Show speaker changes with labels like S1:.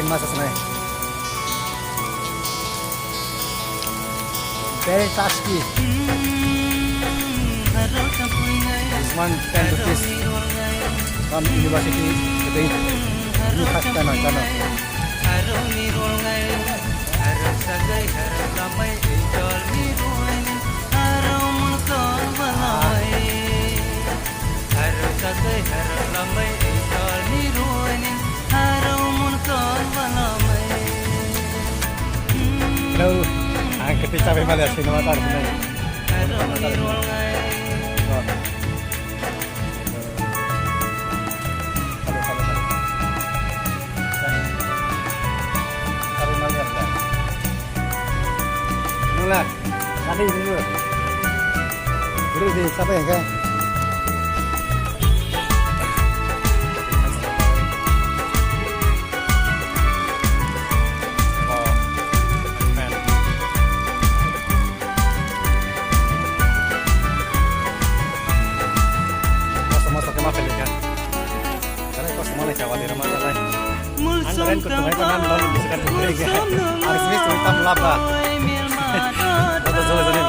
S1: masa sana. Very tasty. This one 10 rupees from University. Ini khas kana. Hello, ang ketika memang ada sinema tar benar. Mulai, tadi dulu. Beri di siapa yang kan? Antaren kutumay ko nan lalu bisa kan mereka harus ini cerita melaba atau soalnya ini